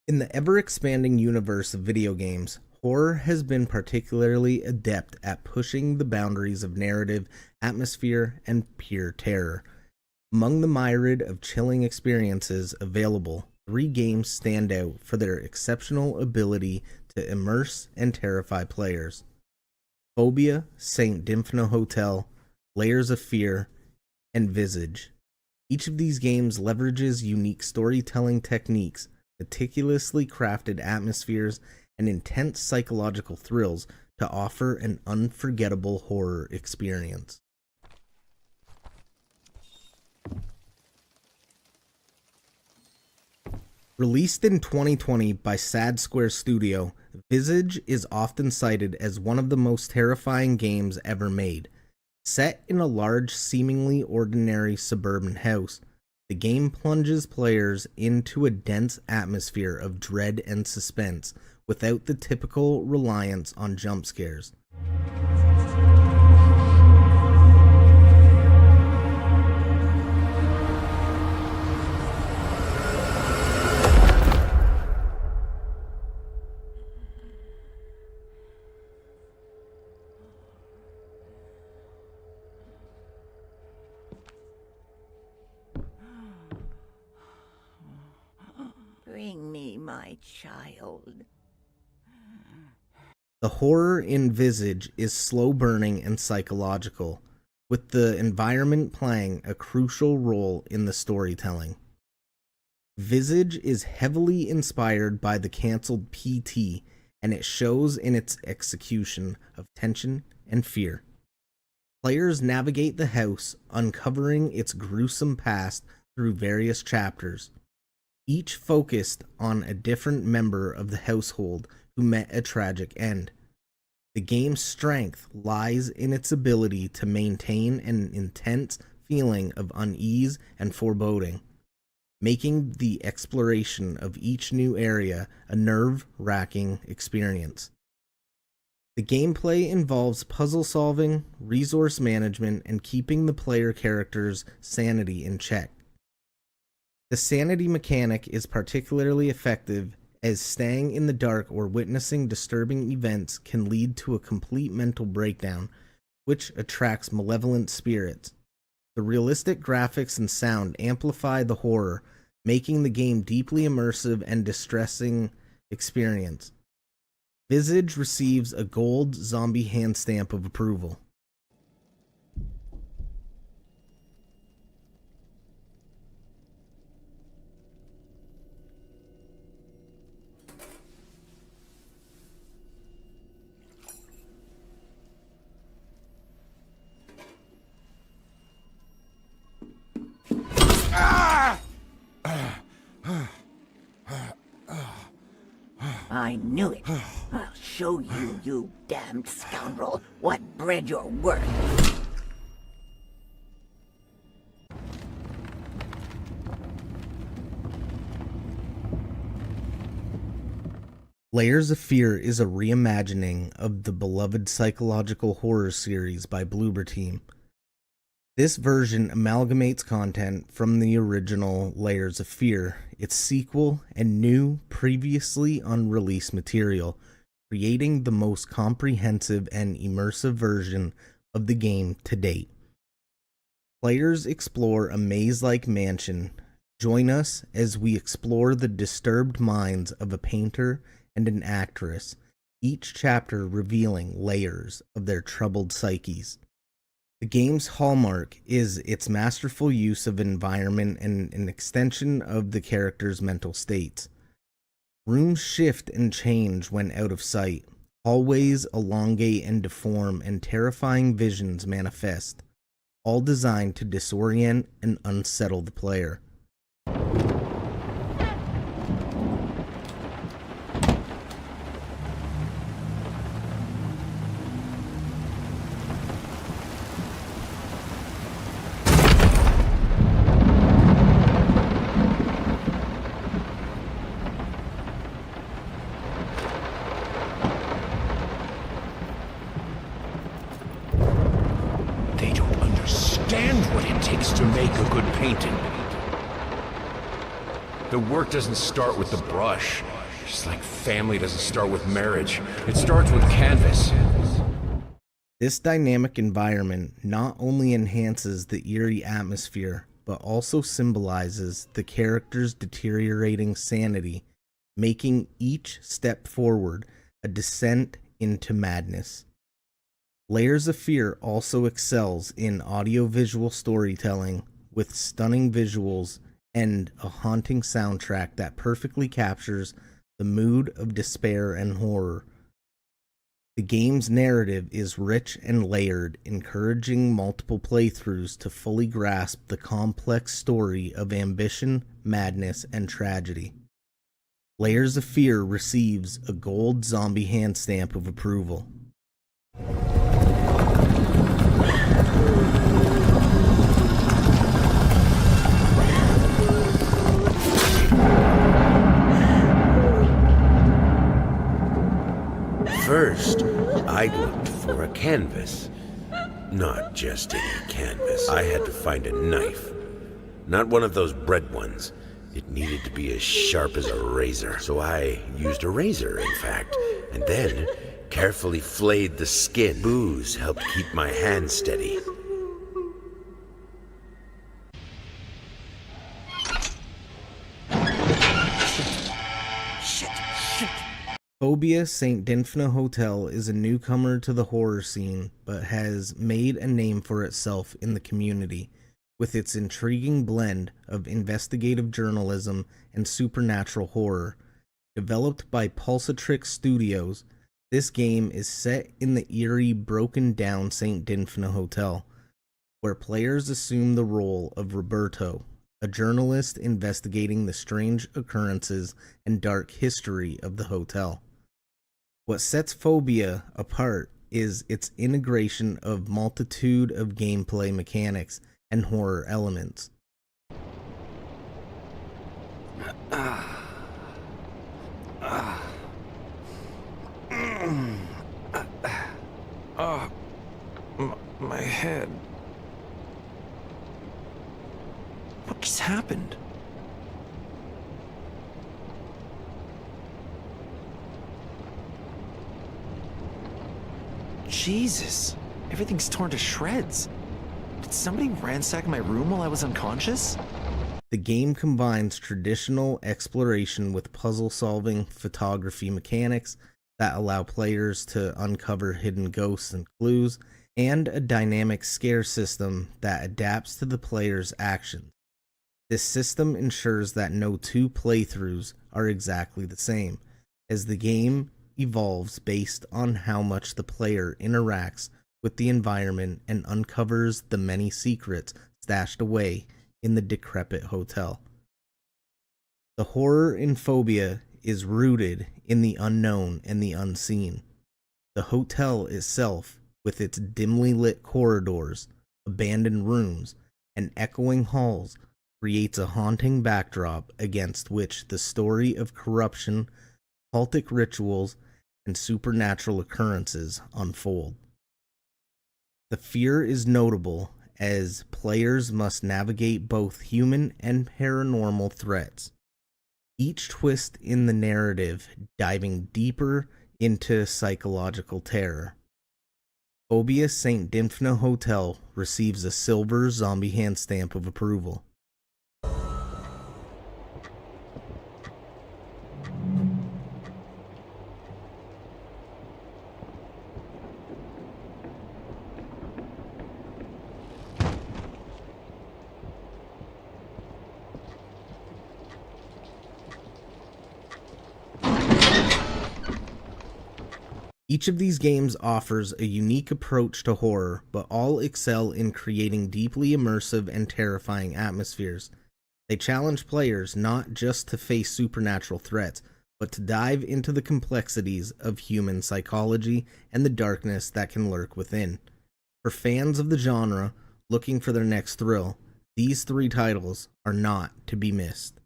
In the ever-expanding universe of video games, horror has been particularly adept at pushing the boundaries of narrative, atmosphere, and pure terror. Among the myriad of chilling experiences available, 3 games stand out for their exceptional ability to immerse and terrify players. Fobia, Dinfna Hotel, Layers of Fear, and Visage. Each of these games leverages unique storytelling techniques, meticulously crafted atmospheres, and intense psychological thrills to offer an unforgettable horror experience. Released in 2020 by Sad Square Studio, Visage is often cited as one of the most terrifying games ever made. Set in a large, seemingly ordinary suburban house, the game plunges players into a dense atmosphere of dread and suspense without the typical reliance on jump scares. Bring me my child. The horror in Visage is slow burning and psychological, with the environment playing a crucial role in the storytelling. Visage is heavily inspired by the cancelled PT, and it shows in its execution of tension and fear. Players navigate the house, uncovering its gruesome past through various chapters, each focused on a different member of the household who met a tragic end. The game's strength lies in its ability to maintain an intense feeling of unease and foreboding, making the exploration of each new area a nerve-wracking experience. The gameplay involves puzzle solving, resource management, and keeping the player character's sanity in check. The sanity mechanic is particularly effective, as staying in the dark or witnessing disturbing events can lead to a complete mental breakdown, which attracts malevolent spirits. The realistic graphics and sound amplify the horror, making the game deeply immersive and distressing experience. Visage receives a gold zombie hand stamp of approval. I knew it. I'll show you, you damned scoundrel, what bread you're worth. Layers of Fear is a reimagining of the beloved psychological horror series by Bloober Team. This version amalgamates content from the original Layers of Fear, its sequel, and new, previously unreleased material, creating the most comprehensive and immersive version of the game to date. Players explore a maze-like mansion. Join us as we explore the disturbed minds of a painter and an actress, each chapter revealing layers of their troubled psyches. The game's hallmark is its masterful use of environment and an extension of the character's mental states. Rooms shift and change when out of sight. Hallways elongate and deform, and terrifying visions manifest, all designed to disorient and unsettle the player. They don't understand what it takes to make a good painting. The work doesn't start with the brush. Just like family doesn't start with marriage. It starts with canvas. This dynamic environment not only enhances the eerie atmosphere, but also symbolizes the character's deteriorating sanity, making each step forward a descent into madness. Layers of Fear also excels in audiovisual storytelling with stunning visuals and a haunting soundtrack that perfectly captures the mood of despair and horror. The game's narrative is rich and layered, encouraging multiple playthroughs to fully grasp the complex story of ambition, madness, and tragedy. Layers of Fear receives a gold zombie hand stamp of approval. First, I looked for a canvas. Not just any canvas. I had to find a knife. Not one of those bread ones. It needed to be as sharp as a razor. So I used a razor, in fact, and then carefully flayed the skin. Booze helped keep my hand steady. Fobia St. Dinfna Hotel is a newcomer to the horror scene, but has made a name for itself in the community, with its intriguing blend of investigative journalism and supernatural horror. Developed by Pulsatrix Studios, this game is set in the eerie, broken-down St. Dinfna Hotel, where players assume the role of Roberto, a journalist investigating the strange occurrences and dark history of the hotel. What sets Fobia apart is its integration of multitude of gameplay mechanics and horror elements. My head. What just happened? Jesus, everything's torn to shreds. Did somebody ransack my room while I was unconscious? The game combines traditional exploration with puzzle-solving photography mechanics that allow players to uncover hidden ghosts and clues, and a dynamic scare system that adapts to the player's actions. This system ensures that no two playthroughs are exactly the same, as the game evolves based on how much the player interacts with the environment and uncovers the many secrets stashed away in the decrepit hotel. The horror in Fobia is rooted in the unknown and the unseen. The hotel itself, with its dimly lit corridors, abandoned rooms, and echoing halls, creates a haunting backdrop against which the story of corruption, cultic rituals, and supernatural occurrences unfold. The fear is notable as players must navigate both human and paranormal threats, each twist in the narrative diving deeper into psychological terror. Fobia St. Dinfna Hotel receives a silver zombie hand stamp of approval. Each of these games offers a unique approach to horror, but all excel in creating deeply immersive and terrifying atmospheres. They challenge players not just to face supernatural threats, but to dive into the complexities of human psychology and the darkness that can lurk within. For fans of the genre looking for their next thrill, these three titles are not to be missed.